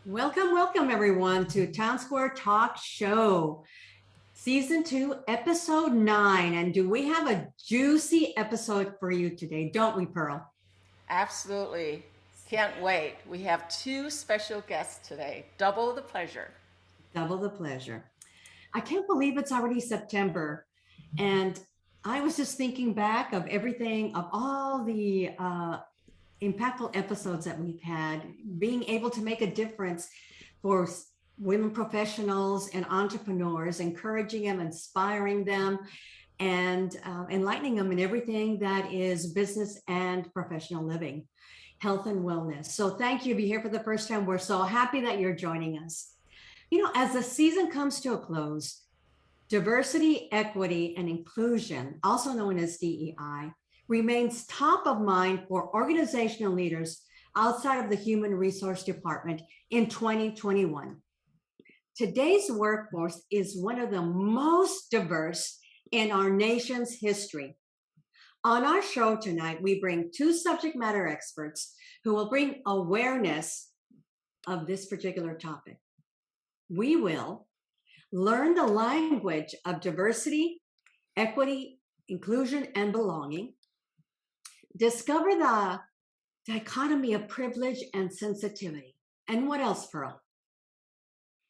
Welcome everyone to TownSquare Talk Show, Season 2, Episode 9. And do we have a juicy episode for you today, don't we, Pearl? Absolutely. Can't wait. We have two special guests today. Double the pleasure. Double the pleasure. I can't believe it's already September. And I was just thinking back of everything, of all the impactful episodes that we've had, being able to make a difference for women professionals and entrepreneurs, encouraging them, inspiring them, and enlightening them in everything that is business and professional living, health and wellness. So thank you. If you're here for the first time, we're so happy that you're joining us. You know, as the season comes to a close, diversity, equity, and inclusion, also known as DEI, remains top of mind for organizational leaders outside of the Human Resource Department in 2021. Today's workforce is one of the most diverse in our nation's history. On our show tonight, we bring two subject matter experts who will bring awareness of this particular topic. We will learn the language of diversity, equity, inclusion, and belonging, discover the dichotomy of privilege and sensitivity. And what else, Pearl?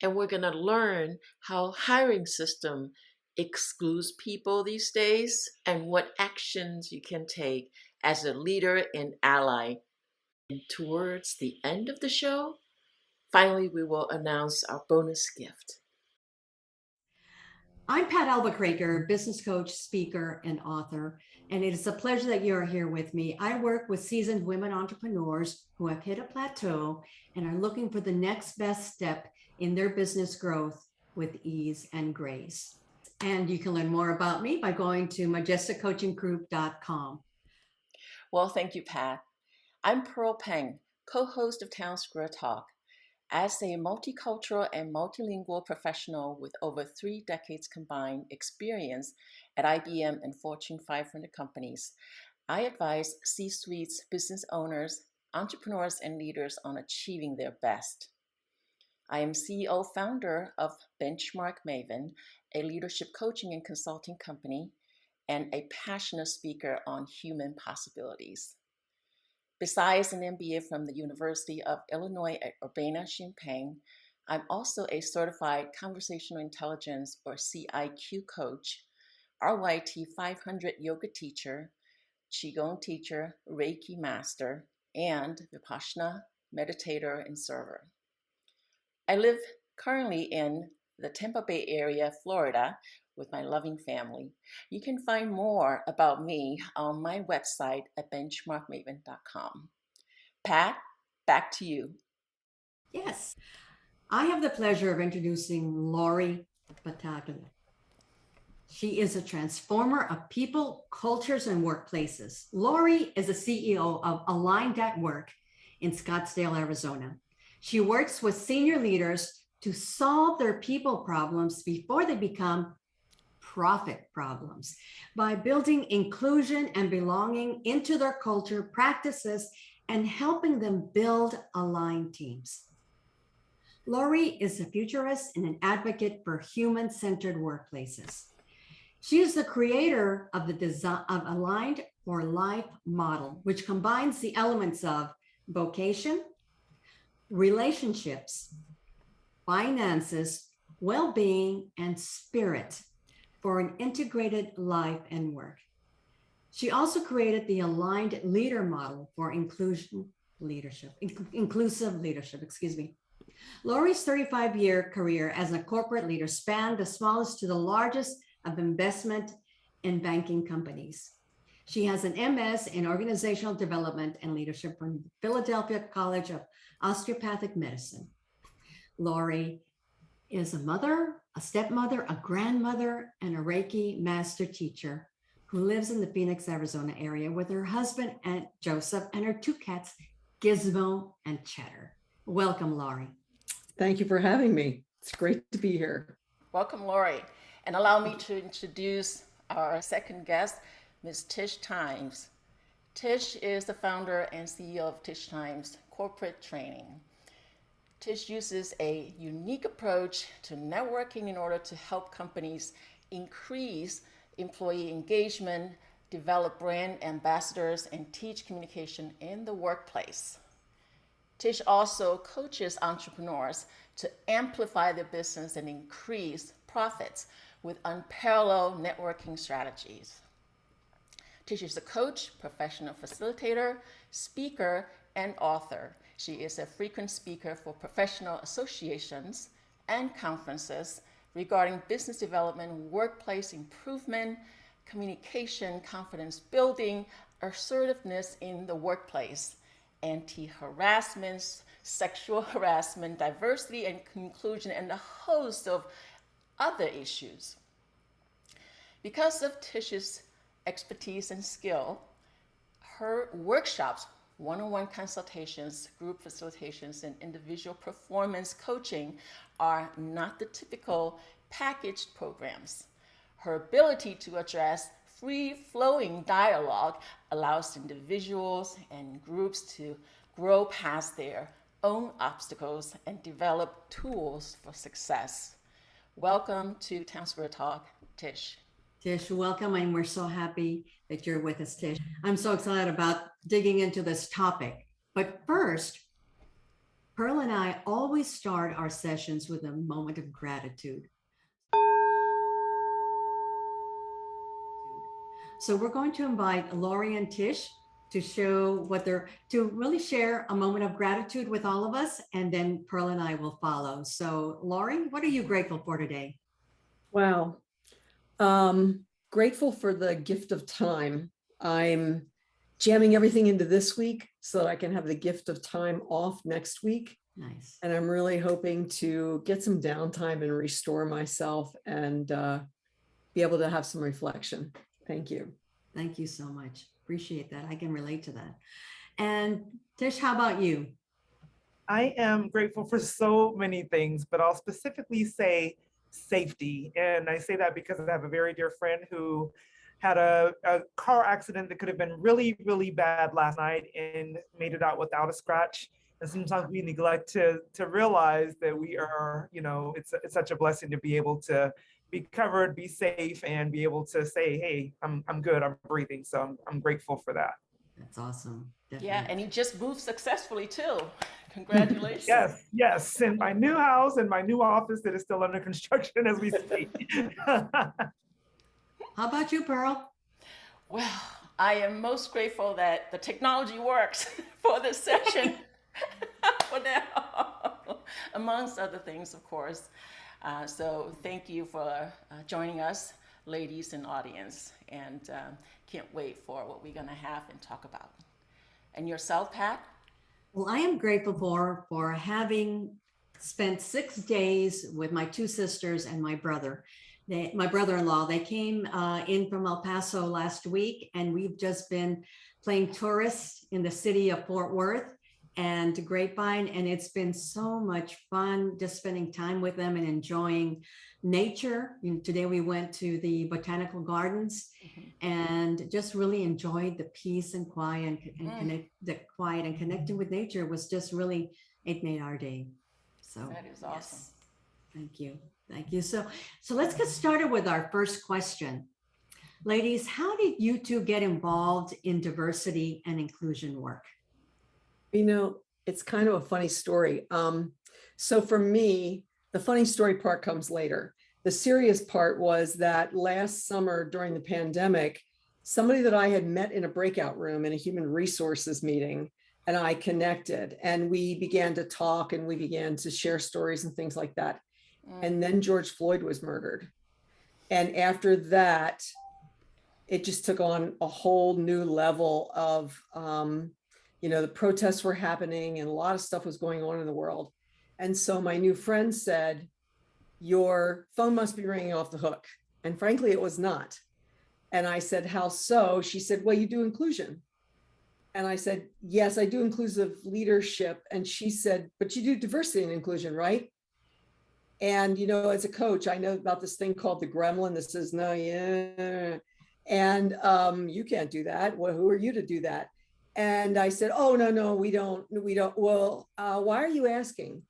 And we're going to learn how hiring system excludes people these days and what actions you can take as a leader and ally. And towards the end of the show, finally, we will announce our bonus gift. I'm Pat Albuquerque, business coach, speaker, and author, and it is a pleasure that you're here with me. I work with seasoned women entrepreneurs who have hit a plateau and are looking for the next best step in their business growth with ease and grace. And you can learn more about me by going to majesticcoachinggroup.com. Well, thank you, Pat. I'm Pearl Peng, co-host of TownSquare Talk. As a multicultural and multilingual professional with over 3 decades combined experience at IBM and Fortune 500 companies, I advise C-suites, business owners, entrepreneurs, and leaders on achieving their best. I am CEO founder of Benchmark Maven, a leadership coaching and consulting company, and a passionate speaker on human possibilities. Besides an MBA from the University of Illinois at Urbana-Champaign, I'm also a certified conversational intelligence or CIQ coach, RYT 500 yoga teacher, Qigong teacher, Reiki master, and Vipassana meditator and server. I live currently in the Tampa Bay area, Florida, with my loving family. You can find more about me on my website at benchmarkmaven.com. Pat, back to you. Yes, I have the pleasure of introducing Laurie Battaglia. She is a transformer of people, cultures, and workplaces. Laurie is the CEO of Aligned at Work in Scottsdale, Arizona. She works with senior leaders to solve their people problems before they become profit problems by building inclusion and belonging into their culture, practices, and helping them build aligned teams. Laurie is a futurist and an advocate for human-centered workplaces. She is the creator of the design of Aligned for Life model, which combines the elements of vocation, relationships, finances, well-being, and spirit for an integrated life and work. She also created the Aligned Leader model for inclusive leadership. Laurie's 35-year career as a corporate leader spanned the smallest to the largest of investment and banking companies. She has an MS in organizational development and leadership from Philadelphia College of Osteopathic Medicine. Laurie is a mother, a stepmother, a grandmother, and a Reiki master teacher who lives in the Phoenix, Arizona area with her husband, Aunt Joseph, and her 2 cats, Gizmo and Cheddar. Welcome, Laurie. Thank you for having me. It's great to be here. Welcome, Laurie. And allow me to introduce our second guest, Ms. Tish Times. Tish is the founder and CEO of Tish Times Corporate Training. Tish uses a unique approach to networking in order to help companies increase employee engagement, develop brand ambassadors, and teach communication in the workplace. Tish also coaches entrepreneurs to amplify their business and increase profits with unparalleled networking strategies. Tish is a coach, professional facilitator, speaker, and author. She is a frequent speaker for professional associations and conferences regarding business development, workplace improvement, communication, confidence building, assertiveness in the workplace, anti-harassment, sexual harassment, diversity and inclusion, and a host of other issues. Because of Tish's expertise and skill, her workshops, one-on-one consultations, group facilitations, and individual performance coaching are not the typical packaged programs. Her ability to address free-flowing dialogue allows individuals and groups to grow past their own obstacles and develop tools for success. Welcome to TownSquare Talk, Tish. Tish, welcome, and we're so happy that you're with us, Tish. I'm so excited about digging into this topic. But first, Pearl and I always start our sessions with a moment of gratitude. So we're going to invite Laurie and Tish to show to really share a moment of gratitude with all of us, and then Pearl and I will follow. So Laurie, what are you grateful for today? Wow. Grateful for the gift of time. I'm jamming everything into this week so that I can have the gift of time off next week. Nice. And I'm really hoping to get some downtime and restore myself and be able to have some reflection. Thank you. Thank you so much. Appreciate that. I can relate to that. And Tish, how about you? I am grateful for so many things, but I'll specifically say safety. And I say that because I have a very dear friend who had a car accident that could have been really, really bad last night and made it out without a scratch. And sometimes we neglect to realize that we are, it's such a blessing to be able to be covered, be safe, and be able to say, hey, I'm good, I'm breathing. So I'm grateful for that. That's awesome. Definitely. Yeah, and he just moved successfully too. Congratulations. Yes. In my new house and my new office that is still under construction as we speak. How about you, Pearl? Well, I am most grateful that the technology works for this session for now, amongst other things, of course. So thank you for joining us, ladies and audience, and can't wait for what we're going to have and talk about. And yourself, Pat? Well, I am grateful for having spent 6 days with my two sisters and my brother. My brother-in-law, they came in from El Paso last week, and we've just been playing tourists in the city of Fort Worth and Grapevine, and it's been so much fun just spending time with them and enjoying nature. Today we went to the botanical gardens and just really enjoyed the peace and quiet and connecting with nature was just really, it made our day. So that is awesome. Yes. Thank you. So let's get started with our first question. Ladies, how did you two get involved in diversity and inclusion work? It's kind of a funny story. So for me, the funny story part comes later. The serious part was that last summer during the pandemic, somebody that I had met in a breakout room in a human resources meeting, and I connected, and we began to talk and we began to share stories and things like that. And then George Floyd was murdered. And after that, it just took on a whole new level of, the protests were happening and a lot of stuff was going on in the world. And so my new friend said, your phone must be ringing off the hook. And frankly, it was not. And I said, how so? She said, well, you do inclusion. And I said, yes, I do inclusive leadership. And she said, but you do diversity and inclusion, right? And, as a coach, I know about this thing called the gremlin that says, no, yeah. And you can't do that. Well, who are you to do that? And I said, oh, no, we don't. Well, why are you asking?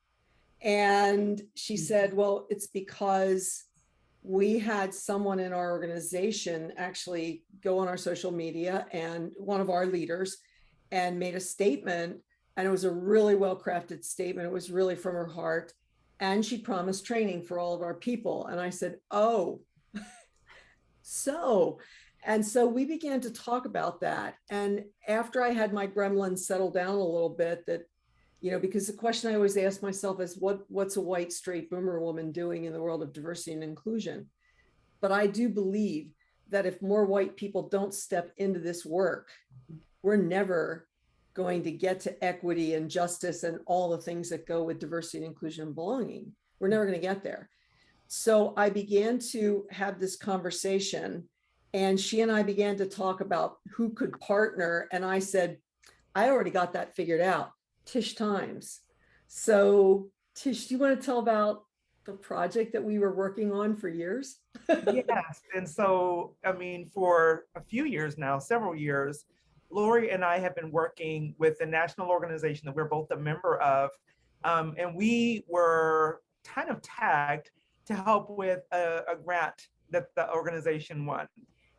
And she said, well, it's because we had someone in our organization actually go on our social media, and one of our leaders, and made a statement. And it was a really well-crafted statement. It was really from her heart. And she promised training for all of our people. And I said, oh, and so we began to talk about that. And after I had my gremlins settle down a little bit, that, because the question I always ask myself is what's a white straight boomer woman doing in the world of diversity and inclusion? But I do believe that if more white people don't step into this work, we're never going to get to equity and justice and all the things that go with diversity and inclusion and belonging. We're never going to get there. So I began to have this conversation, and she and I began to talk about who could partner. And I said, I already got that figured out. Tish Times. So Tish, do you want to tell about the project that we were working on for years? Yes. And so, for a few years now, several years, Laurie and I have been working with a national organization that we're both a member of. And we were kind of tagged to help with a grant that the organization won.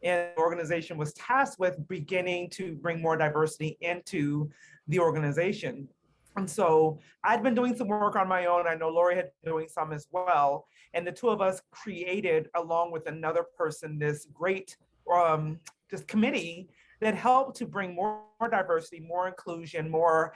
And the organization was tasked with beginning to bring more diversity into the organization. And so I'd been doing some work on my own. I know Laurie had been doing some as well. And the two of us created, along with another person, this great just committee that helped to bring more diversity, more inclusion, more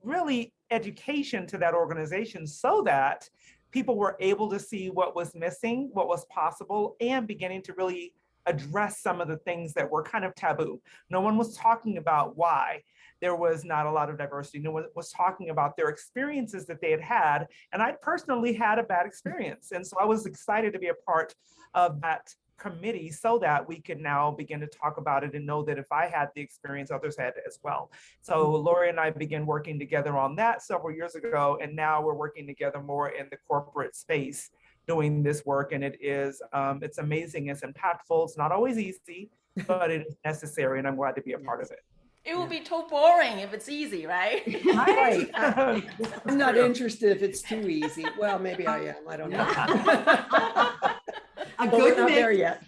really education to that organization, so that people were able to see what was missing, what was possible, and beginning to really address some of the things that were kind of taboo. No one was talking about why there was not a lot of diversity. No one was talking about their experiences that they had had. And I personally had a bad experience. And so I was excited to be a part of that committee, so that we could now begin to talk about it and know that if I had the experience, others had as well. So Laurie and I began working together on that several years ago, and now we're working together more in the corporate space doing this work. And it is, it's amazing, it's impactful, it's not always easy, but it is necessary, and I'm glad to be a part of it. It would be too boring if it's easy, right? Right. I'm not interested if it's too easy. Well, maybe I am. I don't know. We're not there yet.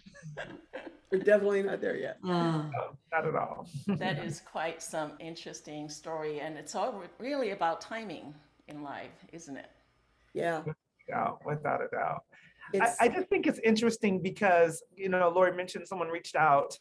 We're definitely not there yet. No, not at all. That is quite some interesting story. And it's all really about timing in life, isn't it? Yeah. Yeah, without a doubt. I just think it's interesting because, Laurie mentioned someone reached out.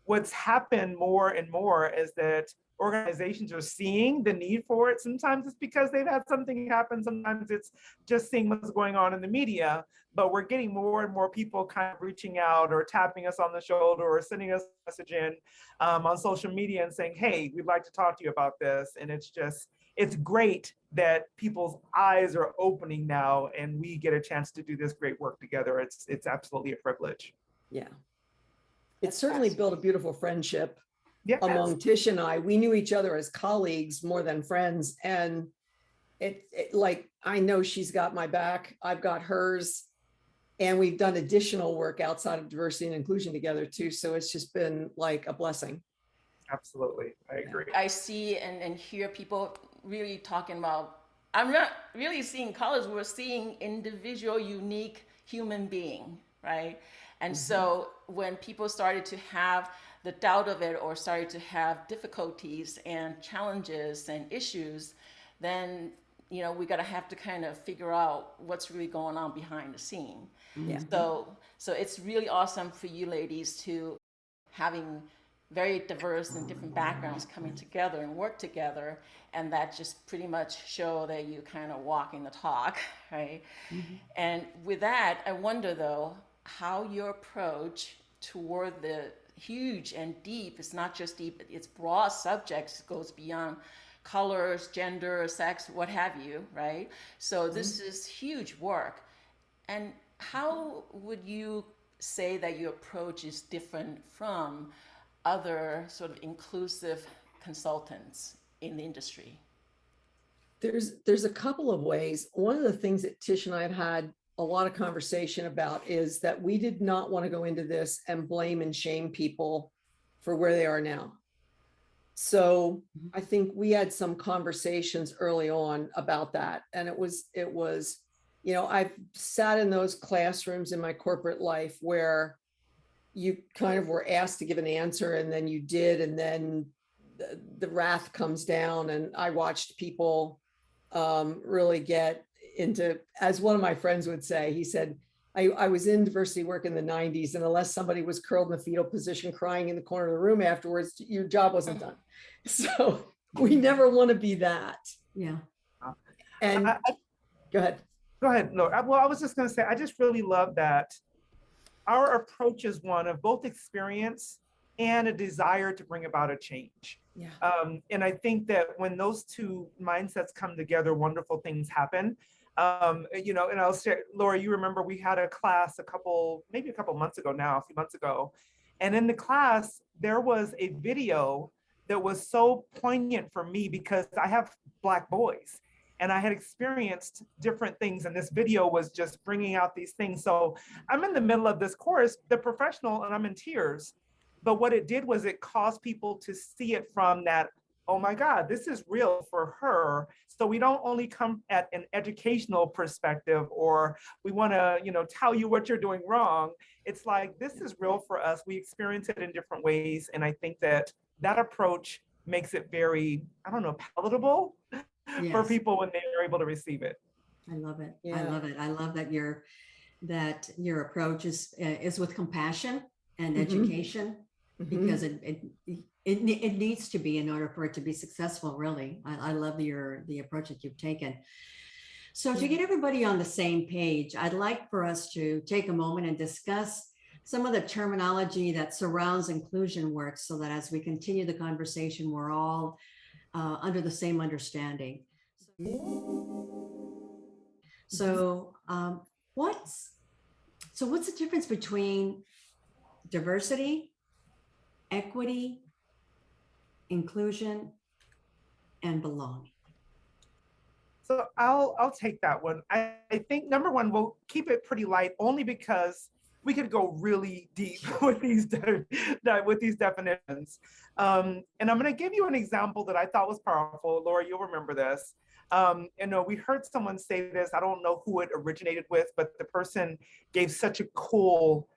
What's happened more and more is that organizations are seeing the need for it. Sometimes it's because they've had something happen. Sometimes it's just seeing what's going on in the media. But we're getting more and more people kind of reaching out or tapping us on the shoulder or sending us a message in on social media and saying, hey, we'd like to talk to you about this. And it's great that people's eyes are opening now, and we get a chance to do this great work together. It's absolutely a privilege. Yeah. It certainly built a beautiful friendship among Tish and I. We knew each other as colleagues more than friends. And it like, I know she's got my back, I've got hers. And we've done additional work outside of diversity and inclusion together too. So it's just been like a blessing. Absolutely. I agree. I see and hear people really talking about, I'm not really seeing colors, we're seeing individual, unique human being, right? And so when people started to have the doubt of it, or started to have difficulties and challenges and issues, then we gotta have to kind of figure out what's really going on behind the scene. Yeah. So it's really awesome for you ladies to having very diverse and different backgrounds coming together and work together, and that just pretty much show that you kind of walking the talk, right? And with that, I wonder though, how your approach toward the huge and deep, it's not just deep, it's broad subjects, goes beyond colors, gender, sex, what have you, right? So this is huge work. And how would you say that your approach is different from other sort of inclusive consultants in the industry? There's a couple of ways. One of the things that Tish and I have had a lot of conversation about is that we did not want to go into this and blame and shame people for where they are now. So Mhm. I think we had some conversations early on about that. And it was, I've sat in those classrooms in my corporate life where you kind of were asked to give an answer and then you did, and then the wrath comes down. And I watched people really get into, as one of my friends would say, he said, I was in diversity work in the 90s, and unless somebody was curled in the fetal position crying in the corner of the room afterwards, your job wasn't done. So we never want to be that. Yeah. And go ahead. Go ahead. No, well, I was just going to say, I just really love that our approach is one of both experience and a desire to bring about a change. Yeah. And I think that when those two mindsets come together, wonderful things happen. And I'll share, Laurie, you remember we had a class maybe a couple months ago now, a few months ago. And in the class, there was a video that was so poignant for me because I have Black boys. And I had experienced different things, and this video was just bringing out these things. So I'm in the middle of this course, the professional, and I'm in tears. But what it did was it caused people to see it from that, oh my God, this is real for her. So we don't only come at an educational perspective, or we want to, tell you what you're doing wrong. It's like, this is real for us. We experience it in different ways. And I think that approach makes it very, palatable for Yes. people when they are able to receive it. I love it. I Yeah. love it. I love that your approach is with compassion and Mhm. education, Mhm. because it needs to be in order for it to be successful. Really, I love the approach that you've taken. So to get everybody on the same page, I'd like for us to take a moment and discuss some of the terminology that surrounds inclusion work, so that as we continue the conversation, we're all under the same understanding. So, what's the difference between diversity, equity, inclusion, and belonging? So I'll take that one. I think number one, we'll keep it pretty light, only because we could go really deep with these definitions. And I'm going to give you an example that I thought was powerful. Laura, you'll remember this. We heard someone say this. I don't know who it originated with, but the person gave such a cool,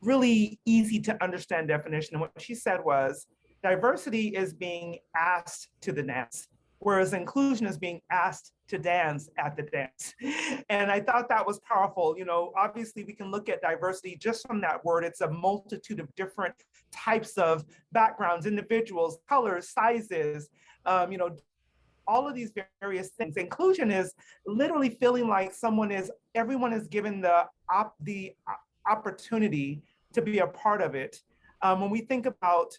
really easy to understand definition. And what she said was, diversity is being asked to the dance, whereas inclusion is being asked to dance at the dance. And I thought that was powerful. Obviously we can look at diversity just from that word. It's a multitude of different types of backgrounds, individuals, colors, sizes, all of these various things. Inclusion is literally feeling like everyone is given the opportunity to be a part of it. When we think about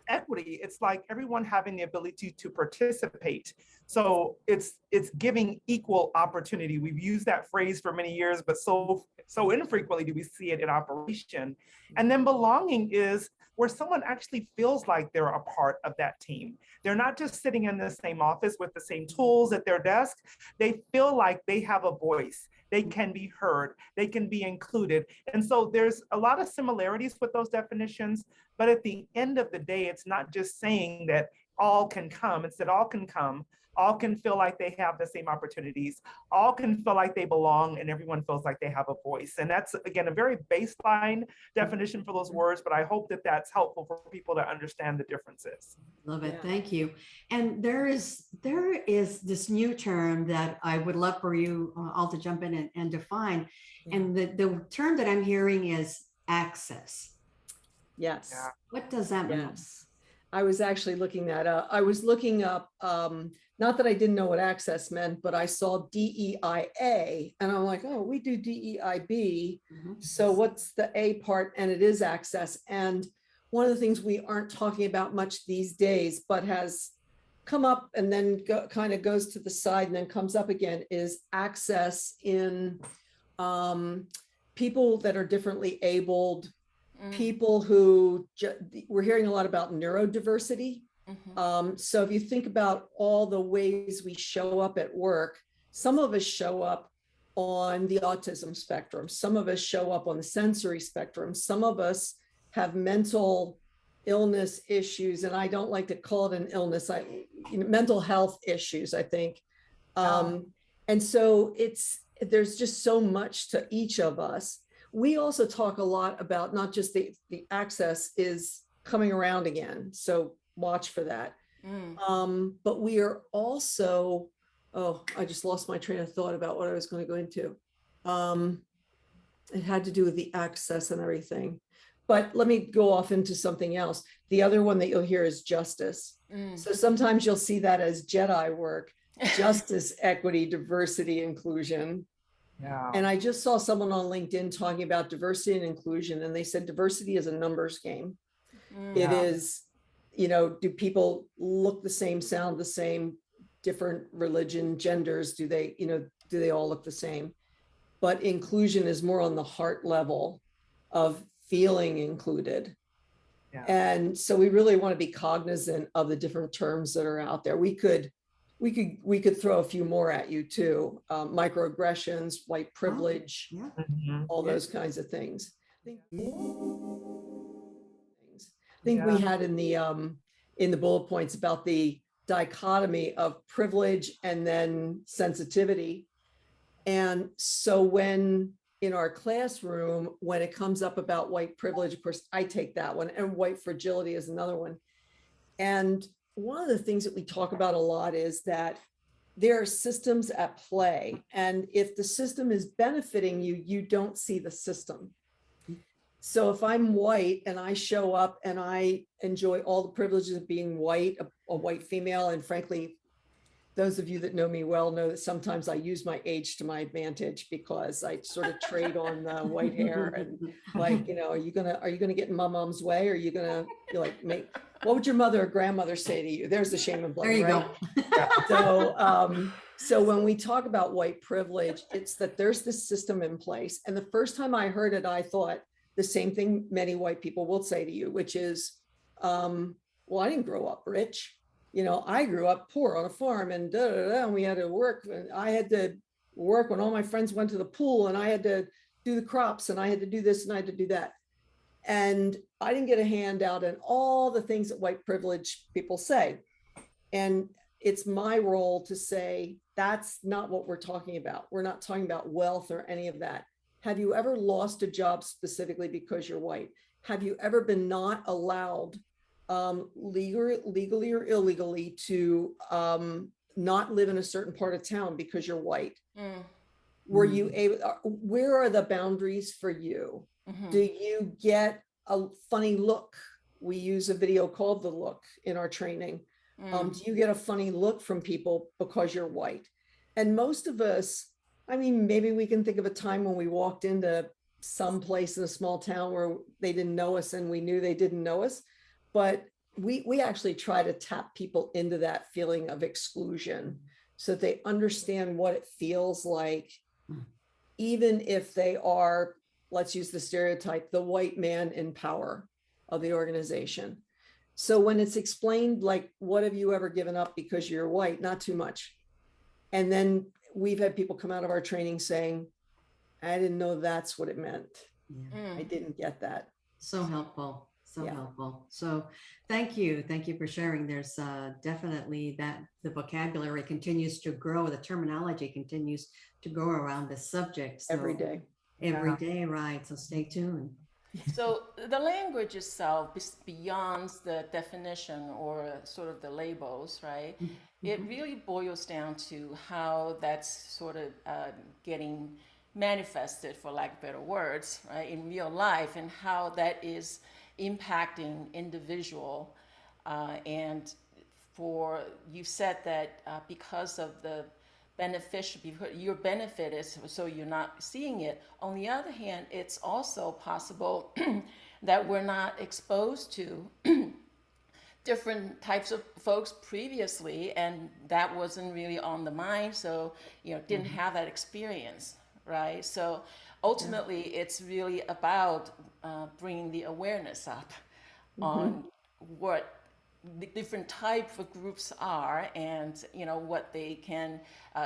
equity, it's like everyone having the ability to participate. So it's giving equal opportunity. We've used that phrase for many years, but so infrequently do we see it in operation. And then belonging is where someone actually feels like they're a part of that team. They're not just sitting in the same office with the same tools at their desk. They feel like they have a voice. They can be heard. They can be included. And so there's a lot of similarities with those definitions. But at the end of the day, it's not just saying that all can come. It's that all can come. All can feel like they have the same opportunities. All can feel like they belong, and everyone feels like they have a voice. And that's, again, a very baseline definition for those words, but I hope that that's helpful for people to understand the differences. Love it. Yeah. Thank you. And there is this new term that I would love for you all to jump in and define. Yeah. And the term that I'm hearing is access. Yes. Yeah. What does that mean? Yes. I was actually looking that up. I was looking up, not that I didn't know what access meant, but I saw DEIA and I'm like, oh, we do DEIB. Mhm. So what's the A part? And it is access. And one of the things we aren't talking about much these days, but has come up and then kind of goes to the side and then comes up again, is access in people that are differently abled, people who we're hearing a lot about neurodiversity. So if you think about all the ways we show up at work, some of us show up on the autism spectrum, some of us show up on the sensory spectrum, some of us have mental illness issues, and I don't like to call it an illness, mental health issues, I think. And so there's just so much to each of us. We also talk a lot about not just the access is coming around again, so watch for that. But we are also, I just lost my train of thought about what I was going to go into. It had to do with the access and everything. But let me go off into something else. The other one that you'll hear is justice. So sometimes you'll see that as Jedi work, justice, equity, diversity, inclusion. Yeah. And I just saw someone on LinkedIn talking about diversity and inclusion, and they said diversity is a numbers game. It is, do people look the same, sound the same, different religion, genders, do they all look the same? But inclusion is more on the heart level of feeling included. Yeah. And so we really want to be cognizant of the different terms that are out there. We could throw a few more at you too. Microaggressions, white privilege, all those kinds of things. I think we had in the bullet points about the dichotomy of privilege and then sensitivity. And so when in our classroom, when it comes up about white privilege, of course, I take that one, and white fragility is another one. And one of the things that we talk about a lot is that there are systems at play. And if the system is benefiting you, you don't see the system. So if I'm white and I show up and I enjoy all the privileges of being white, a white female, and frankly, those of you that know me well know that sometimes I use my age to my advantage because I sort of trade on the white hair and like, are you gonna get in my mom's way? Or are you gonna what would your mother or grandmother say to you? There's the shame and blame. There you go. So when we talk about white privilege, it's that there's this system in place. And the first time I heard it, I thought the same thing many white people will say to you, which is, well, I didn't grow up rich. I grew up poor on a farm and and we had to work. And I had to work when all my friends went to the pool, and I had to do the crops, and I had to do this and I had to do that. And I didn't get a handout and all the things that white privilege people say. And it's my role to say, that's not what we're talking about. We're not talking about wealth or any of that. Have you ever lost a job specifically because you're white? Have you ever been not allowed legally or illegally to not live in a certain part of town because you're white? Were you able, where are the boundaries for you? Do you get a funny look? We use a video called The Look in our training. Do you get a funny look from people because you're white? And most of us, maybe we can think of a time when we walked into some place in a small town where they didn't know us and we knew they didn't know us. But we actually try to tap people into that feeling of exclusion so that they understand what it feels like, even if they are, let's use the stereotype, the white man in power of the organization. So when it's explained, like, what have you ever given up because you're white? Not too much. And then we've had people come out of our training saying, I didn't know that's what it meant. I didn't get that. So helpful. Helpful. So thank you for sharing. There's definitely that the vocabulary continues to grow, the terminology continues to grow around this subject. So every day, right? So stay tuned. So the language itself, beyond the definition or sort of the labels, right? It really boils down to how that's sort of getting manifested, for lack of better words, right, in real life, and how that is impacting individual. And for, you said that because of the beneficial, your benefit is so you're not seeing it. On the other hand, it's also possible that we're not exposed to different types of folks previously, and that wasn't really on the mind, so didn't have that experience, right? So ultimately, it's really about bringing the awareness up on what the different type of groups are, and what they can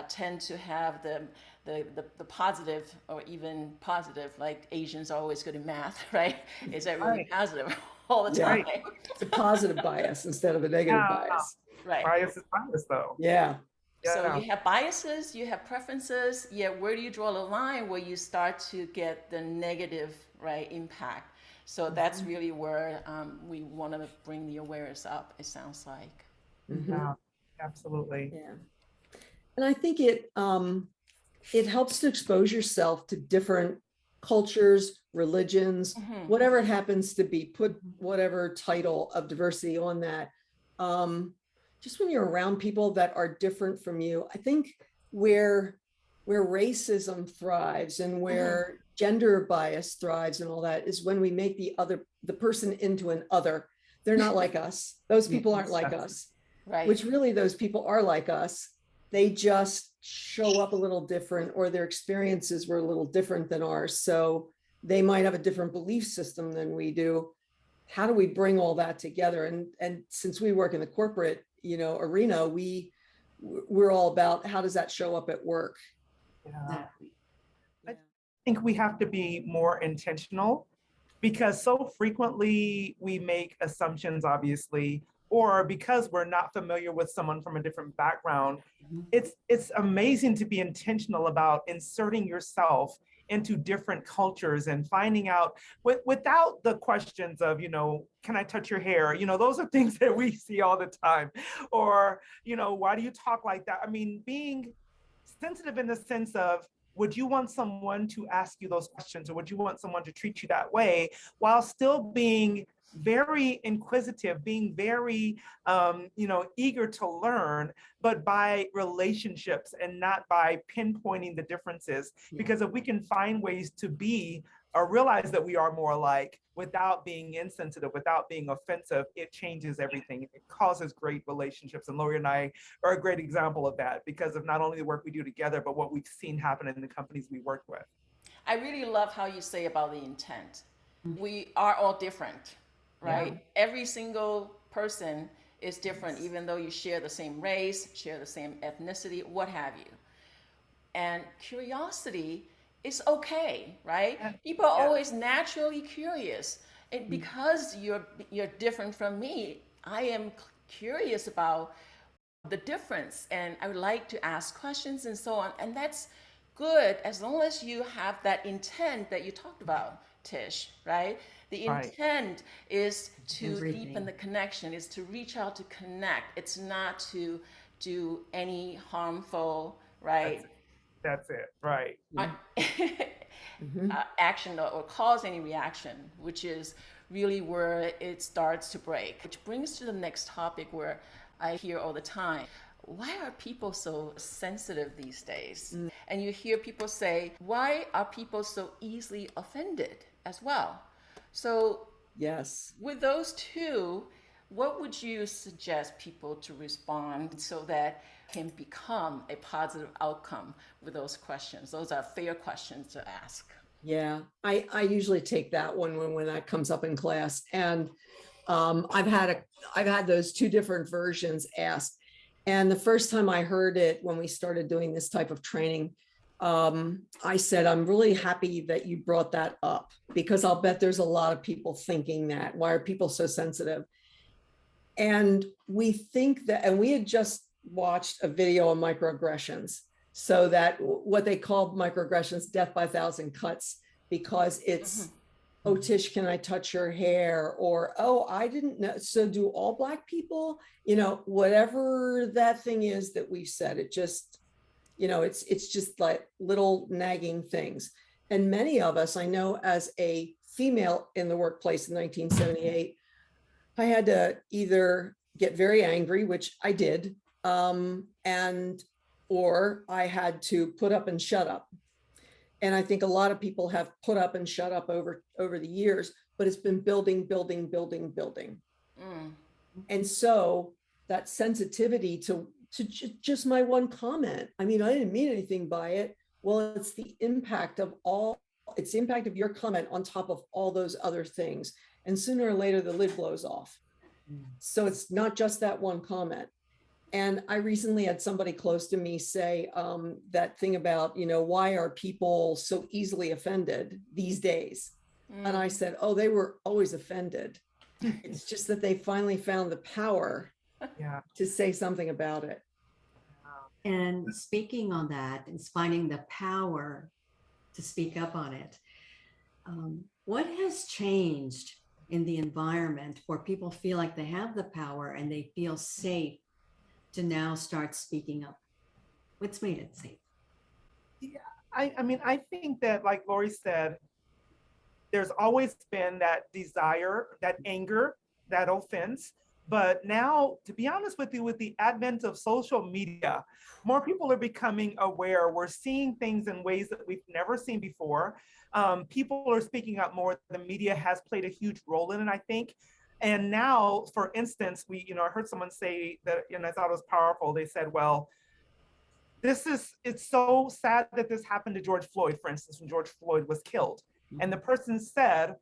tend to have the positive, or even positive, like Asians are always good at math, right? Is that really positive? all the Yeah. time. It's a positive bias instead of a negative Yeah. bias. Right. Bias is bias, though. Yeah. So Yeah. you have biases, you have preferences, yet where do you draw the line where you start to get the negative, right, impact? So that's really where we want to bring the awareness up, it sounds like. Mhm. Yeah, absolutely. Yeah. And I think it helps to expose yourself to different cultures, religions, whatever it happens to be, put whatever title of diversity on that. Just when you're around people that are different from you, I think where racism thrives and where gender bias thrives and all that is when we make the person into an other. They're not like us. Those people aren't like us. Right. Which really those people are like us. They just show up a little different, or their experiences were a little different than ours. So they might have a different belief system than we do. How do we bring all that together? And since we work in the corporate, arena, we're all about how does that show up at work? Yeah. Exactly. I think we have to be more intentional, because so frequently we make assumptions, obviously, or because we're not familiar with someone from a different background. It's amazing to be intentional about inserting yourself into different cultures and finding out without the questions of, can I touch your hair? Those are things that we see all the time. Or, why do you talk like that? I mean, being sensitive in the sense of, would you want someone to ask you those questions, or would you want someone to treat you that way, while still being very inquisitive, being very, eager to learn, but by relationships and not by pinpointing the differences. Because if we can find ways to be or realize that we are more alike without being insensitive, without being offensive, it changes everything. It causes great relationships. And Laurie and I are a great example of that, because of not only the work we do together, but what we've seen happen in the companies we work with. I really love how you say about the intent. We are all different, right? Yeah. Every single person is different, even though you share the same race, share the same ethnicity, what have you. And curiosity is okay, right? People are always naturally curious. And because you're different from me, I am curious about the difference, and I would like to ask questions and so on. And that's good as long as you have that intent that you talked about, Tish, right? The intent is to deepen the connection, is to reach out to connect. It's not to do any harmful, right? That's it, right. Action or cause any reaction, which is really where it starts to break. Which brings to the next topic where I hear all the time, why are people so sensitive these days? And you hear people say, why are people so easily offended as well? So Yes. with those two, what would you suggest people to respond so that can become a positive outcome with those questions? Those are fair questions to ask. Yeah, I usually take that one when that comes up in class, and I've had those two different versions asked. And the first time I heard it, when we started doing this type of training, I said, I'm really happy that you brought that up, because I'll bet there's a lot of people thinking that. Why are people so sensitive? And we think that, and we had just watched a video on microaggressions. So that what they called microaggressions, death by a thousand cuts, because it's, oh, Tish, can I touch your hair? Or, oh, I didn't know. So do all Black people, whatever that thing is that we've said, it just, it's just like little nagging things. And many of us, I know as a female in the workplace in 1978, I had to either get very angry, which I did, or I had to put up and shut up. And I think a lot of people have put up and shut up over the years, but it's been building. And so that sensitivity to just my one comment, I mean, I didn't mean anything by it. Well, it's the impact of your comment on top of all those other things. And sooner or later, the lid blows off. So it's not just that one comment. And I recently had somebody close to me say that thing about, why are people so easily offended these days? And I said, oh, they were always offended. It's just that they finally found the power Yeah. to say something about it. And speaking on that and finding the power to speak up on it, what has changed in the environment where people feel like they have the power and they feel safe to now start speaking up? What's made it safe? Yeah, I mean, I think that, like Laurie said, there's always been that desire, that anger, that offense. But now, to be honest with you, with the advent of social media, more people are becoming aware. We're seeing things in ways that we've never seen before. People are speaking up more. The media has played a huge role in it, I think. And now, for instance, I heard someone say that, and I thought it was powerful. They said, well, it's so sad that this happened to George Floyd, for instance, when George Floyd was killed. And the person said,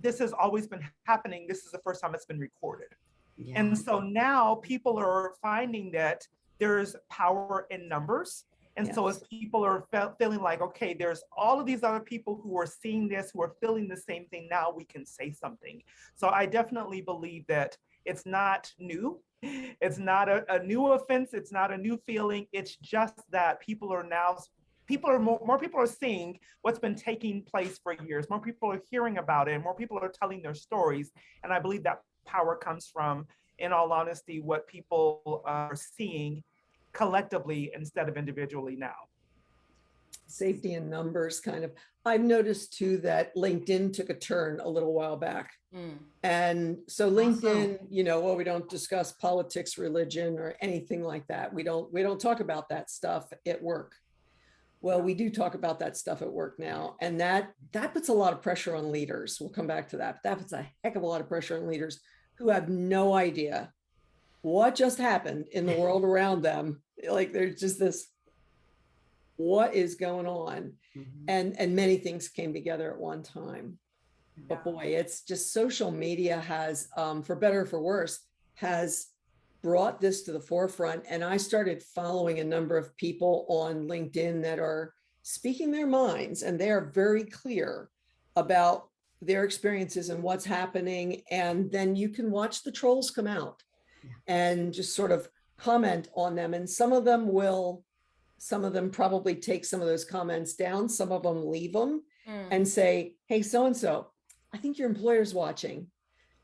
this has always been happening. This is the first time it's been recorded. Yeah. And so now people are finding that there's power in numbers. And so as people are feeling like, okay, there's all of these other people who are seeing this, who are feeling the same thing, now we can say something. So I definitely believe that it's not new. It's not a new offense. It's not a new feeling. It's just that more people are seeing what's been taking place for years. More people are hearing about it. More people are telling their stories. And I believe that power comes from, in all honesty, what people are seeing collectively instead of individually now. Safety in numbers, kind of. I've noticed too that LinkedIn took a turn a little while back. And so LinkedIn, we don't discuss politics, religion, or anything like that. We don't talk about that stuff at work. Well, we do talk about that stuff at work now. And that puts a lot of pressure on leaders. We'll come back to that. But that puts a heck of a lot of pressure on leaders who have no idea what just happened in the world around them. Like there's just this, what is going on? And many things came together at one time. But boy, it's just social media has, for better or for worse, has brought this to the forefront. And I started following a number of people on LinkedIn that are speaking their minds, and they are very clear about their experiences and what's happening. And then you can watch the trolls come out and just sort of comment on them. And some of them probably take some of those comments down. Some of them leave them and say, hey, so-and-so, I think your employer's watching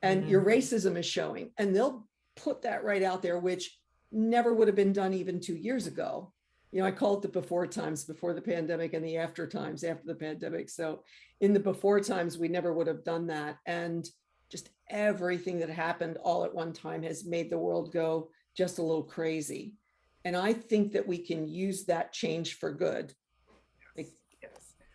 and your racism is showing. And they'll put that right out there, which never would have been done even 2 years ago. I call it the before times, before the pandemic, and the after times, after the pandemic. So in the before times, we never would have done that. And just everything that happened all at one time has made the world go just a little crazy. And I think that we can use that change for good.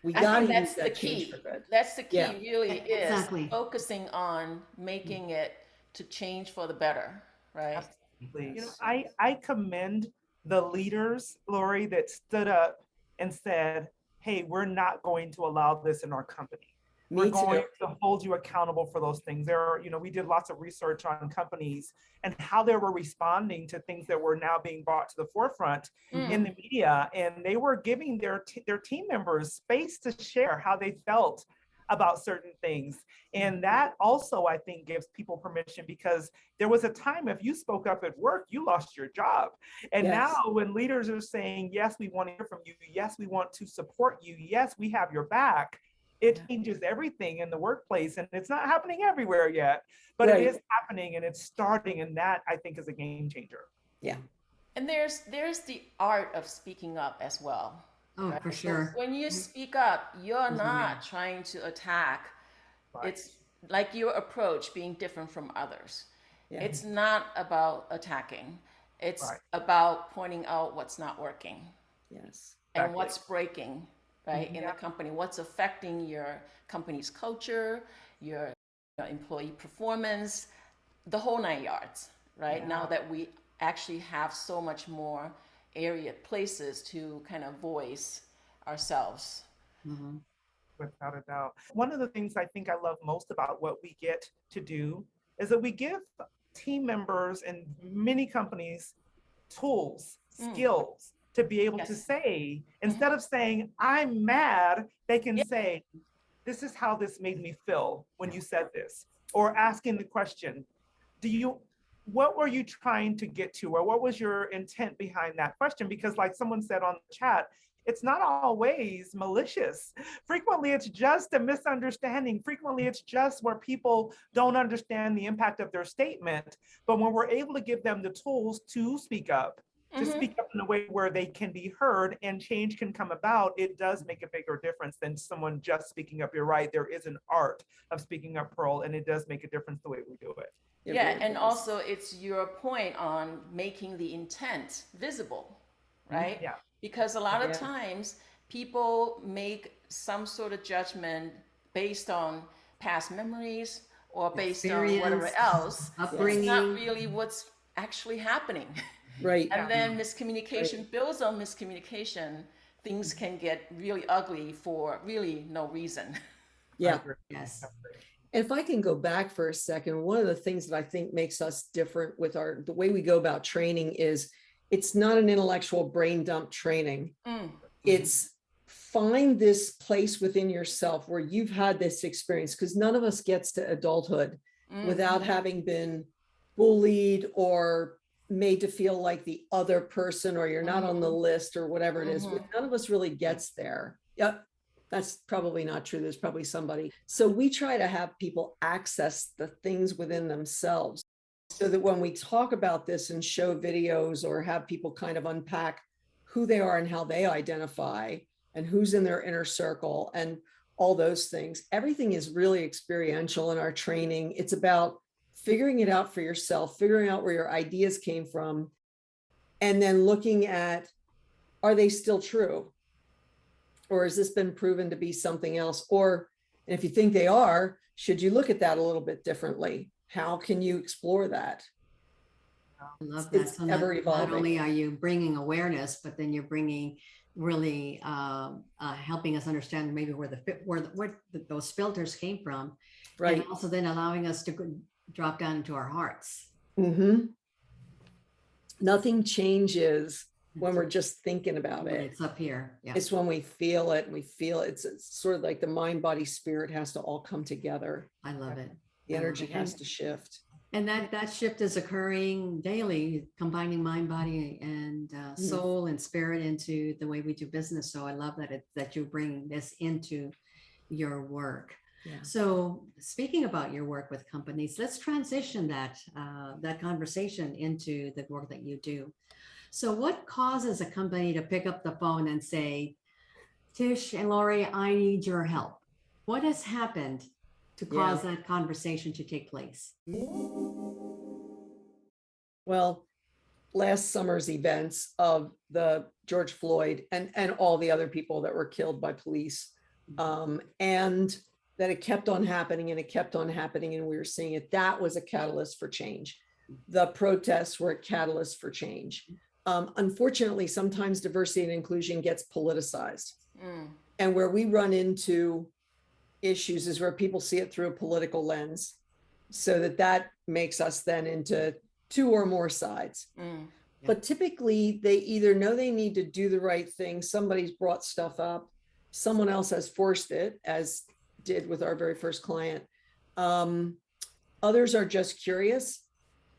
We got to use that change for good. That's the key, really is Exactly. focusing on making it to change for the better, right? Absolutely. I commend the leaders, Laurie, that stood up and said, hey, we're not going to allow this in our company. We're going to hold you accountable for those things. We did lots of research on companies and how they were responding to things that were now being brought to the forefront in the media. And they were giving their team members space to share how they felt about certain things. And that also, I think, gives people permission, because there was a time if you spoke up at work, you lost your job. And now when leaders are saying, yes, we want to hear from you. Yes, we want to support you. Yes, we have your back. It changes everything in the workplace, and it's not happening everywhere yet, but it is happening and it's starting. And that, I think, is a game changer. Yeah. And there's the art of speaking up as well. Oh, right? for sure. So when you speak up, you're not trying to attack. Right. It's like your approach being different from others. Yeah. It's not about attacking. It's about pointing out what's not working. Yes. And what's breaking, right, in the company, what's affecting your company's culture, your employee performance, the whole 9 yards, right? Now that we actually have so much more places to kind of voice ourselves. Without a doubt. One of the things I think I love most about what we get to do is that we give team members in many companies tools, skills to be able to say, instead of saying, I'm mad, they can say, this is how this made me feel when you said this. or asking the question, what were you trying to get to, or what was your intent behind that question? Because like someone said on the chat, it's not always malicious. Frequently, it's just a misunderstanding. Frequently, it's just where people don't understand the impact of their statement. But when we're able to give them the tools to speak up, to speak up in a way where they can be heard and change can come about, it does make a bigger difference than someone just speaking up. You're right, there is an art of speaking up, Pearl, and it does make a difference the way we do it. Yeah, and also it's your point on making the intent visible, right? Yeah. Because a lot of times people make some sort of judgment based on past memories or based on whatever else. Upbringing. It's not really what's actually happening. Right. And then miscommunication builds on miscommunication. Things can get really ugly for really no reason. Yeah. Yes. If I can go back for a second, one of the things that I think makes us different with the way we go about training is it's not an intellectual brain dump training. It's find this place within yourself where you've had this experience, because none of us gets to adulthood without having been bullied or made to feel like the other person, or you're not on the list or whatever it is. None of us really gets there. Yep. That's probably not true. There's probably somebody. So we try to have people access the things within themselves so that when we talk about this and show videos or have people kind of unpack who they are and how they identify and who's in their inner circle and all those things, everything is really experiential in our training. It's about figuring it out for yourself, figuring out where your ideas came from, and then looking at, are they still true? Or has this been proven to be something else? Or if you think they are, should you look at that a little bit differently? How can you explore that? I love that. It's So ever evolving. not only are you bringing awareness, but then you're bringing really helping us understand maybe where those filters came from, Right. and also then allowing us to drop down into our hearts. Nothing changes when we're just thinking about it. It's up here. Yeah. It's when we feel it, and we feel it's sort of like the mind, body, spirit has to all come together. I love it. The energy has to shift. And that shift is occurring daily, combining mind, body, and soul and spirit into the way we do business. So I love that you bring this into your work. Yeah. So speaking about your work with companies, let's transition that conversation into the work that you do. So what causes a company to pick up the phone and say, Tish and Laurie, I need your help? What has happened to cause that conversation to take place? Well, last summer's events of the George Floyd and all the other people that were killed by police, and that it kept on happening and it kept on happening, and we were seeing it. That was a catalyst for change. The protests were a catalyst for change. Unfortunately, sometimes diversity and inclusion gets politicized. And where we run into issues is where people see it through a political lens, so that makes us then into two or more sides. But typically they either know they need to do the right thing, somebody's brought stuff up, someone else has forced it, as did with our very first client. Others are just curious,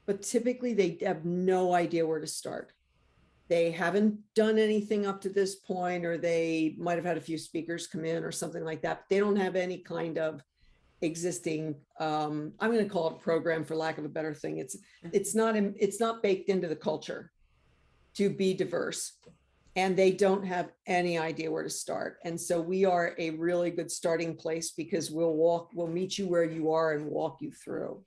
but typically they have no idea where to start. They haven't done anything up to this point, or they might have had a few speakers come in or something like that. But they don't have any kind of existing, I'm going to call it program for lack of a better thing. It's not baked into the culture to be diverse, and they don't have any idea where to start. And so we are a really good starting place, because we'll meet you where you are and walk you through.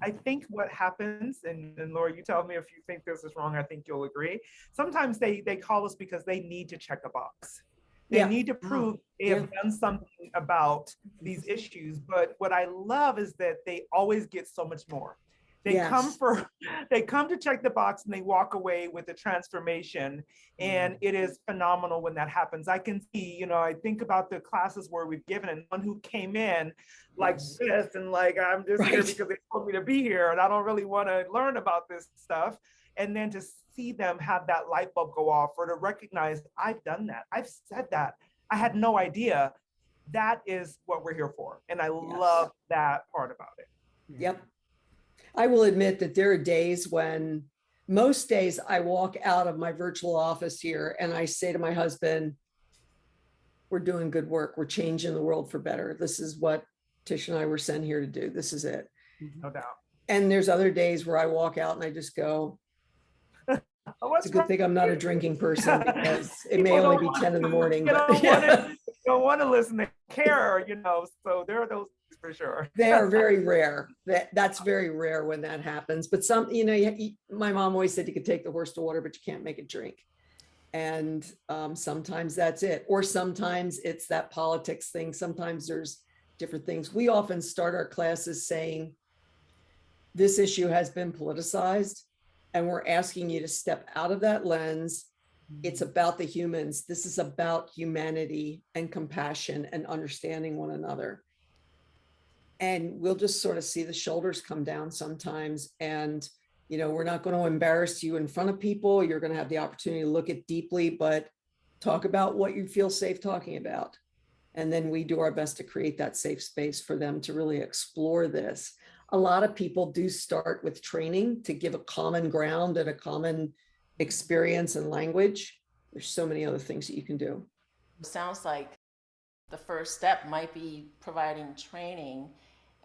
I think what happens, and Laura, you tell me if you think this is wrong, I think you'll agree. Sometimes they call us because they need to check a box. They need to prove they have done something about these issues. But what I love is that they always get so much more. They come to check the box, and they walk away with a transformation. And it is phenomenal when that happens. I can see, I think about the classes where we've given, and one who came in like this and like, I'm just here because they told me to be here, and I don't really want to learn about this stuff. And then to see them have that light bulb go off, or to recognize, I've done that. I've said that. I had no idea. that is what we're here for. And I Yes. love that part about it. Yep. I will admit that there are days when, most days I walk out of my virtual office here and I say to my husband, we're doing good work. We're changing the world for better. This is what Tish and I were sent here to do. This is it. No doubt. And there's other days where I walk out and I just go, Oh, it's a good thing I'm not a drinking person, because it may People only don't be 10 in the morning. You But don't want to listen to care, so there are those for sure. they are very rare. That's very rare when that happens. But some, my mom always said you could take the horse to water, but you can't make it drink. And sometimes that's it. Or sometimes it's that politics thing. Sometimes there's different things. We often start our classes saying, this issue has been politicized, and we're asking you to step out of that lens. It's about the humans. This is about humanity and compassion and understanding one another. And we'll just sort of see the shoulders come down sometimes. And, we're not going to embarrass you in front of people. You're going to have the opportunity to look at deeply, but talk about what you feel safe talking about. And then we do our best to create that safe space for them to really explore this. A lot of people do start with training to give a common ground and a common experience and language. There's so many other things that you can do. Sounds like the first step might be providing training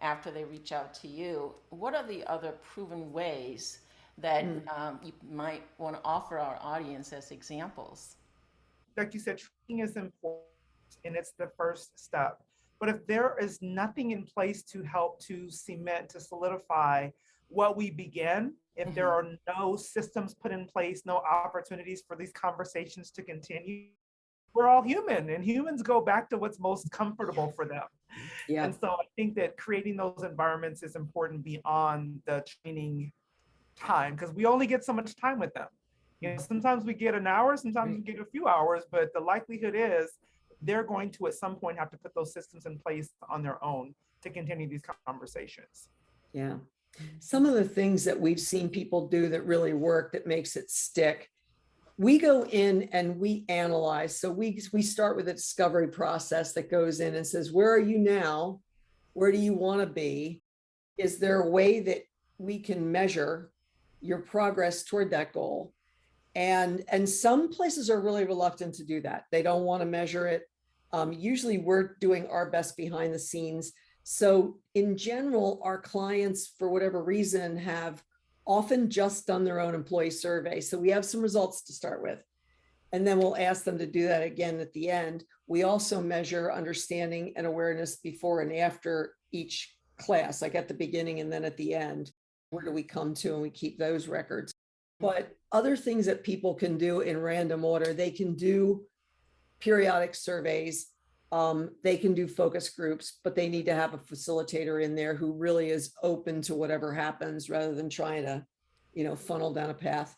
after they reach out to you. What are the other proven ways that you might want to offer our audience as examples? Like you said, training is important, and it's the first step. But if there is nothing in place to help to cement, to solidify what we begin, if there are no systems put in place, no opportunities for these conversations to continue, we're all human, and humans go back to what's most comfortable for them. Yeah. And so I think that creating those environments is important beyond the training time, because we only get so much time with them. Sometimes we get an hour, sometimes we get a few hours, but the likelihood is they're going to at some point have to put those systems in place on their own to continue these conversations. Yeah. Some of the things that we've seen people do that really work, that makes it stick. We go in and we analyze. So we start with a discovery process that goes in and says, where are you now? Where do you want to be? Is there a way that we can measure your progress toward that goal? And some places are really reluctant to do that. They don't want to measure it. Usually we're doing our best behind the scenes. So in general, our clients, for whatever reason, have often just done their own employee survey. So we have some results to start with. And then we'll ask them to do that again at the end. We also measure understanding and awareness before and after each class, like at the beginning and then at the end. Where do we come to? And we keep those records. But other things that people can do in random order, they can do periodic surveys. They can do focus groups, but they need to have a facilitator in there who really is open to whatever happens rather than trying to, funnel down a path.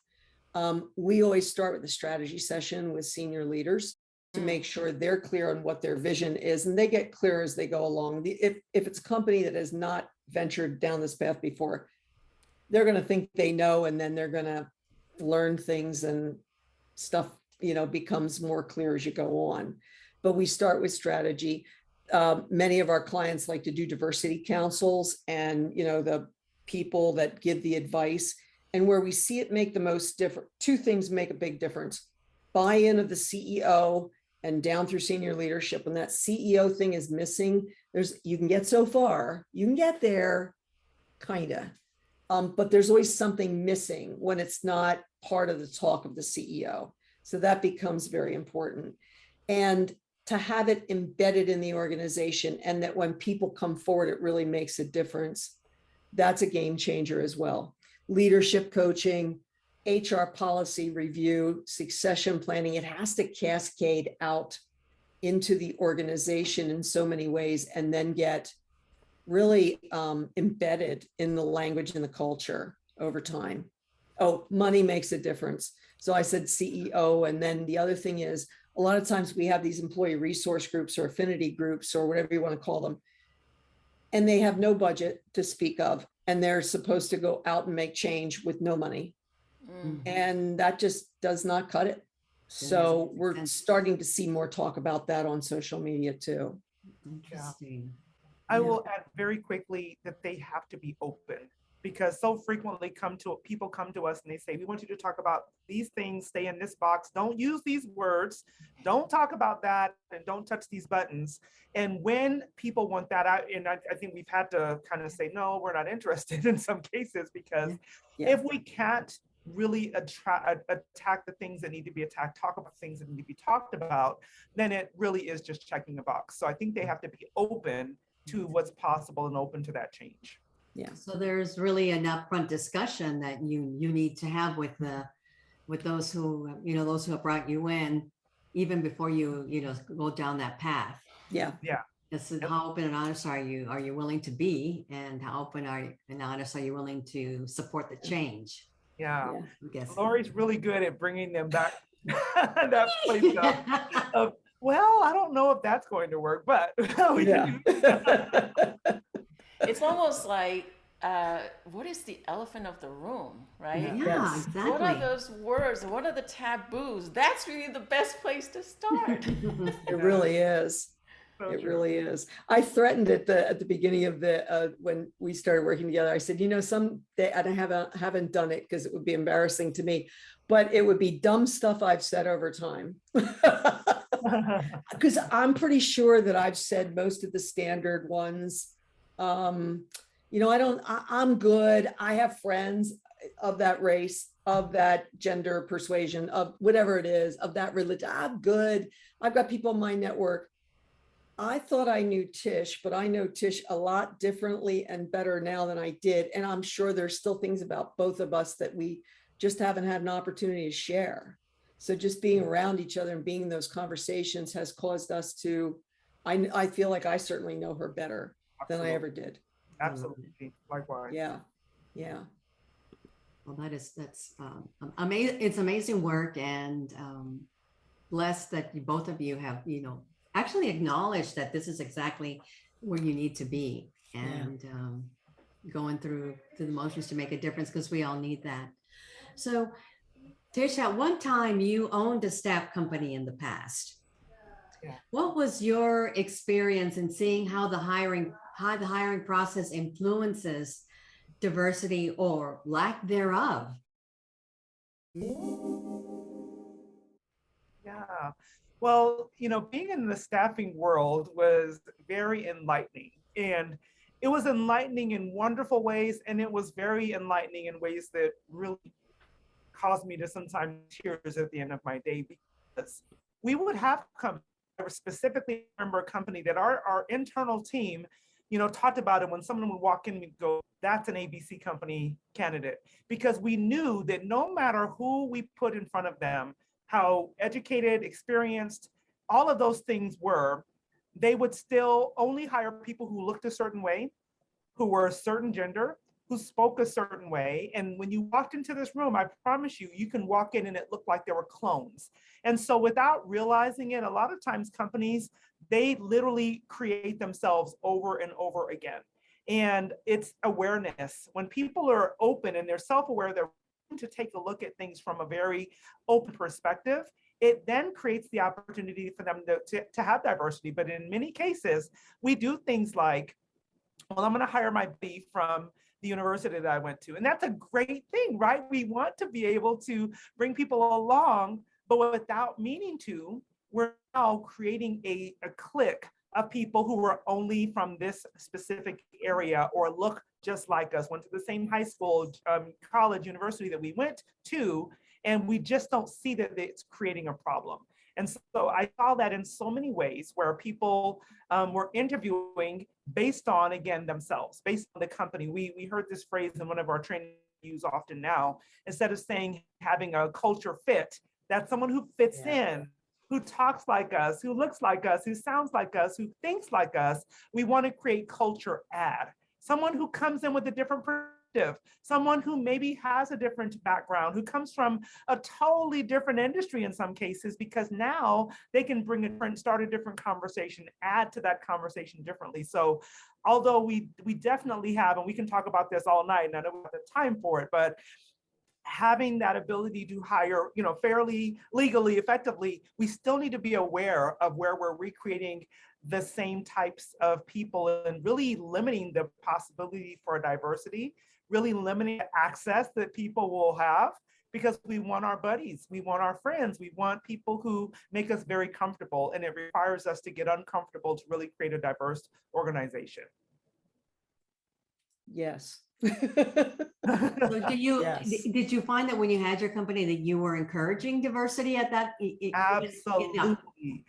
We always start with a strategy session with senior leaders to make sure they're clear on what their vision is, and they get clear as they go along. If it's a company that has not ventured down this path before, they're going to think they know, and then they're going to learn things and stuff, becomes more clear as you go on. But we start with strategy. Many of our clients like to do diversity councils, and, the people that give the advice, and where we see it make the most difference. Two things make a big difference: buy-in of the CEO and down through senior leadership. When that CEO thing is missing, you can get so far, you can get there, kind of. But there's always something missing when it's not part of the talk of the CEO. So that becomes very important. And to have it embedded in the organization, and that when people come forward, it really makes a difference. That's a game changer as well. Leadership coaching, HR policy review, succession planning, it has to cascade out into the organization in so many ways, and then get really embedded in the language and the culture over time. Oh, money makes a difference. So I said CEO. And then the other thing is, a lot of times we have these employee resource groups or affinity groups or whatever you want to call them, and they have no budget to speak of, and they're supposed to go out and make change with no money. And that just does not cut it. So we're starting to see more talk about that on social media too. Interesting. I Yeah. will add very quickly that they have to be open, because so frequently people come to us and they say, we want you to talk about these things, stay in this box, don't use these words, don't talk about that, and don't touch these buttons. And when people want that, I think we've had to kind of say, no, we're not interested in some cases, because Yeah. if we can't really attack the things that need to be attacked, talk about things that need to be talked about, then it really is just checking a box. So I think they have to be open to what's possible and open to that change. Yeah. So there's really an upfront discussion that you need to have with those who, those who have brought you in, even before you go down that path. Yeah. Yeah. This is how open and honest are you willing to be, and how open and honest are you willing to support the change? Yeah. I guess. Laurie's really good at bringing them back that place of, well, I don't know if that's going to work, but we can do It's almost like, what is the elephant of the room, right? Yeah, Yes. exactly. What are those words? What are the taboos? That's really the best place to start. It really is. so It true. really is. I threatened at the beginning of the when we started working together. I said, someday, and I haven't done it because it would be embarrassing to me, but it would be dumb stuff I've said over time. Because I'm pretty sure that I've said most of the standard ones. I'm good. I have friends of that race, of that gender persuasion, of whatever it is, of that religion. I'm good. I've got people in my network. I thought I knew Tish, but I know Tish a lot differently and better now than I did. And I'm sure there's still things about both of us that we just haven't had an opportunity to share. So just being around each other and being in those conversations has caused us to, I feel like I certainly know her better than I ever did. Absolutely. Likewise. Yeah. Yeah. Well, that's amazing. It's amazing work, and blessed that both of you have, actually acknowledged that this is exactly where you need to be, and going through the motions to make a difference, because we all need that. So, Tish, at one time you owned a staff company in the past. Yeah. What was your experience in seeing how the hiring process influences diversity or lack thereof? Yeah. Well, being in the staffing world was very enlightening. And it was enlightening in wonderful ways. And it was very enlightening in ways that really caused me to sometimes tears at the end of my day, because we would have companies, specifically remember a company that our internal team, talked about it when someone would walk in, we'd go, that's an ABC company candidate, because we knew that no matter who we put in front of them, how educated, experienced, all of those things were, they would still only hire people who looked a certain way, who were a certain gender, who spoke a certain way. And when you walked into this room, I promise you, you can walk in and it looked like there were clones. And so without realizing it, a lot of times companies, they literally create themselves over and over again. And it's awareness. When people are open and they're self-aware, they're to take a look at things from a very open perspective, it then creates the opportunity for them to have diversity. But in many cases, we do things like, well, I'm going to hire my buddy from the university that I went to. And that's a great thing, right? We want to be able to bring people along, but without meaning to, we're now creating a clique of people who are only from this specific area or look just like us, went to the same high school, college, university that we went to, and we just don't see that it's creating a problem. And so I saw that in so many ways where people were interviewing based on, again, themselves, based on the company. We heard this phrase in one of our trainings use often now, instead of saying having a culture fit, that's someone who fits in, who talks like us, who looks like us, who sounds like us, who thinks like us. We want to create culture add. Someone who comes in with a different perspective, someone who maybe has a different background, who comes from a totally different industry in some cases, because now they can start a different conversation, add to that conversation differently. So although we definitely have, and we can talk about this all night, and I don't have the time for it, but having that ability to hire, fairly legally, effectively, we still need to be aware of where we're recreating the same types of people and really limiting the possibility for diversity, really limiting access that people will have, because we want our buddies, we want our friends, we want people who make us very comfortable, and it requires us to get uncomfortable to really create a diverse organization. Yes. So Yes. did you find that when you had your company that you were encouraging diversity at that? Absolutely. Okay.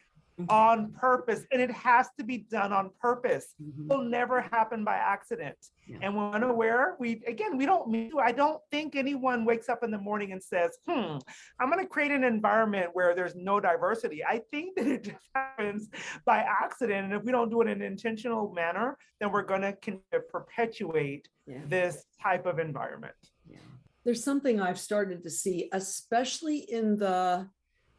On purpose, and it has to be done on purpose. Mhm. It will never happen by accident. Yeah. And when unaware, we don't mean to. I don't think anyone wakes up in the morning and says, I'm going to create an environment where there's no diversity. I think that it just happens by accident. And if we don't do it in an intentional manner, then we're going to perpetuate this type of environment. Yeah. There's something I've started to see, especially in the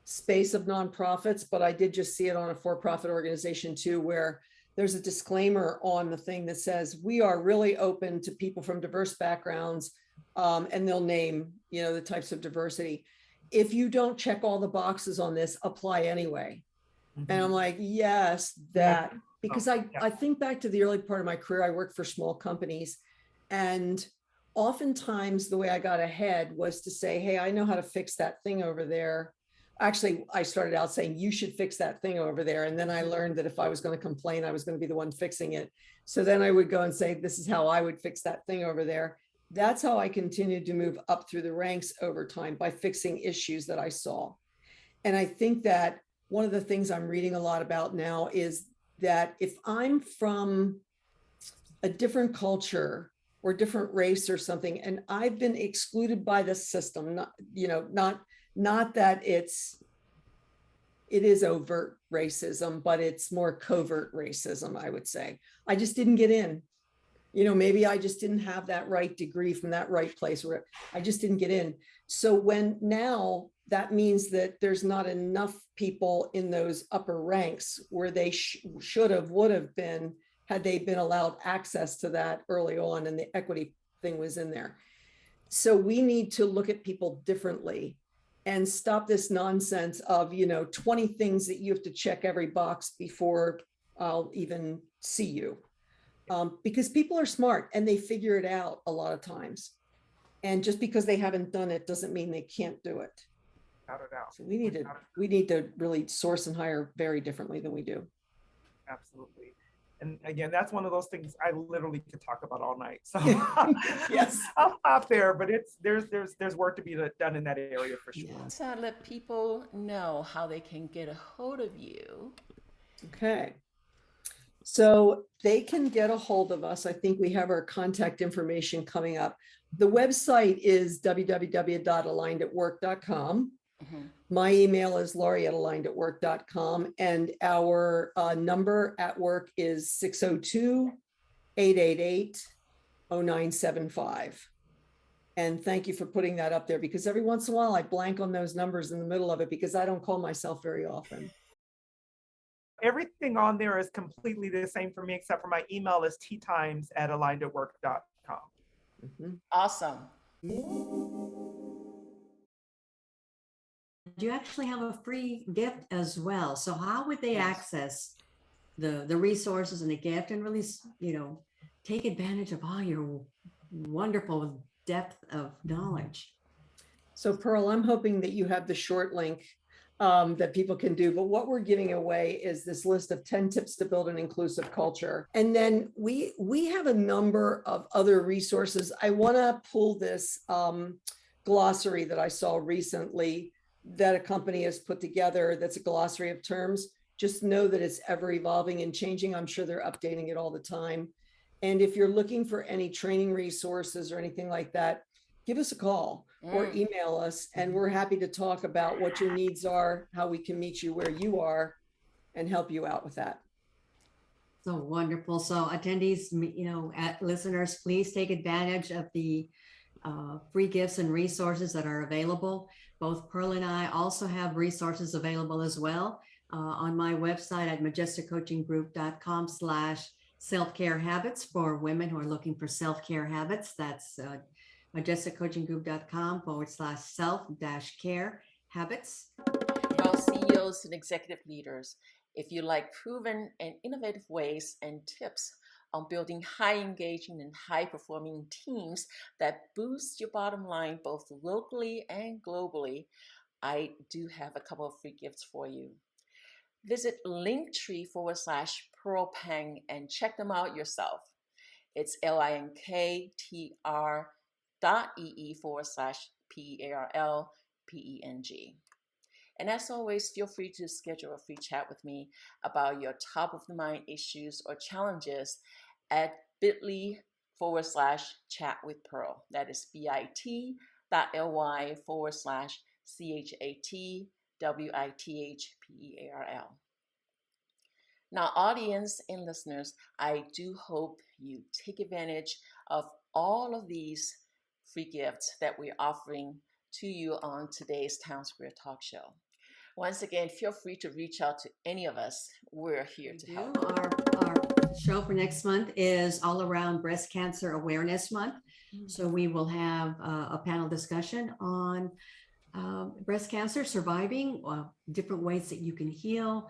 space of nonprofits, but I did just see it on a for-profit organization too, where there's a disclaimer on the thing that says, we are really open to people from diverse backgrounds, and they'll name, the types of diversity. If you don't check all the boxes on this, apply anyway. Mm-hmm. And I'm like, yes, that, because I think back to the early part of my career, I worked for small companies, and oftentimes the way I got ahead was to say, hey, I know how to fix that thing over there. Actually, I started out saying, you should fix that thing over there. And then I learned that if I was going to complain, I was going to be the one fixing it. So then I would go and say, this is how I would fix that thing over there. That's how I continued to move up through the ranks over time, by fixing issues that I saw. And I think that one of the things I'm reading a lot about now is that if I'm from a different culture or different race or something, and I've been excluded by the system, not that it is overt racism, but it's more covert racism, I would say. I just didn't get in. Maybe I just didn't have that right degree from that right place, where I just didn't get in. So when now that means that there's not enough people in those upper ranks where they would have been, had they been allowed access to that early on, and the equity thing was in there. So we need to look at people differently and stop this nonsense of, 20 things that you have to check every box before I'll even see you. Because people are smart and they figure it out a lot of times. And just because they haven't done it doesn't mean they can't do it. Without a doubt. So we need to really source and hire very differently than we do. Absolutely. And again, that's one of those things I literally could talk about all night. So Yes, I'll stop there, but there's work to be done in that area for sure. Yeah. So let people know how they can get a hold of you. Okay. So they can get a hold of us. I think we have our contact information coming up. The website is www.alignedatwork.com. Mm-hmm. My email is Laurie@alignedatwork.com, and our number at work is 602-888-0975. And thank you for putting that up there, because every once in a while I blank on those numbers in the middle of it, because I don't call myself very often. Everything on there is completely the same for me, except for my email is ttimes@alignedatwork.com. Mm-hmm. Awesome. You actually have a free gift as well. So how would they access the resources and the gift, and really, take advantage of all your wonderful depth of knowledge? So Pearl, I'm hoping that you have the short link that people can do, but what we're giving away is this list of 10 tips to build an inclusive culture. And then we have a number of other resources. I want to pull this glossary that I saw recently that a company has put together. That's a glossary of terms. Just know that it's ever evolving and changing. I'm sure they're updating it all the time. And if you're looking for any training resources or anything like that, give us a call or email us, and we're happy to talk about what your needs are, how we can meet you where you are, and help you out with that. So wonderful. So attendees, listeners, please take advantage of the free gifts and resources that are available. Both Pearl and I also have resources available as well on my website at majesticcoachinggroup.com/self-care habits for women who are looking for self-care habits. That's majesticcoachinggroup.com/self-care habits. Well, CEOs CEOs and executive leaders, if you like proven and innovative ways and tips on building high engaging and high performing teams that boost your bottom line both locally and globally, I do have a couple of free gifts for you. Visit linktree/Pearl Peng and check them out yourself. It's linktr.ee/PERLPENG. And as always, feel free to schedule a free chat with me about your top of the mind issues or challenges at bit.ly/chat with Pearl. That is bit.ly/chatwithperl. Now, audience and listeners, I do hope you take advantage of all of these free gifts that we're offering to you on today's TownSquare Talk show. Once again, feel free to reach out to any of us. We're here to help. Our show for next month is all around Breast Cancer Awareness Month. So we will have a panel discussion on breast cancer, surviving, different ways that you can heal,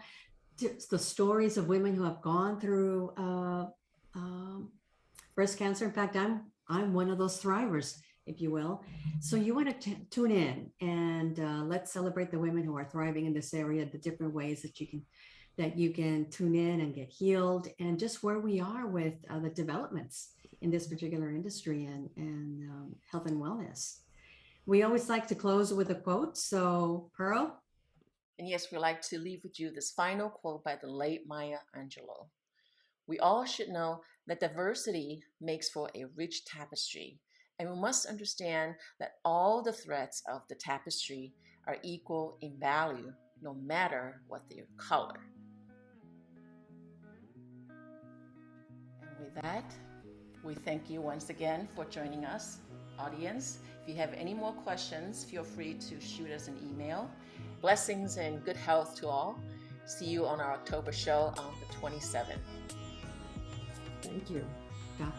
the stories of women who have gone through breast cancer. In fact, I'm one of those thrivers, if you will. So you want to tune in and let's celebrate the women who are thriving in this area, the different ways that you can tune in and get healed, and just where we are with the developments in this particular industry and health and wellness. We always like to close with a quote. So, Pearl? And yes, we'd like to leave with you this final quote by the late Maya Angelou. We all should know that diversity makes for a rich tapestry, and we must understand that all the threads of the tapestry are equal in value, no matter what their color. And with that, we thank you once again for joining us, audience. If you have any more questions, feel free to shoot us an email. Blessings and good health to all. See you on our October show on the 27th. Thank you. Yeah.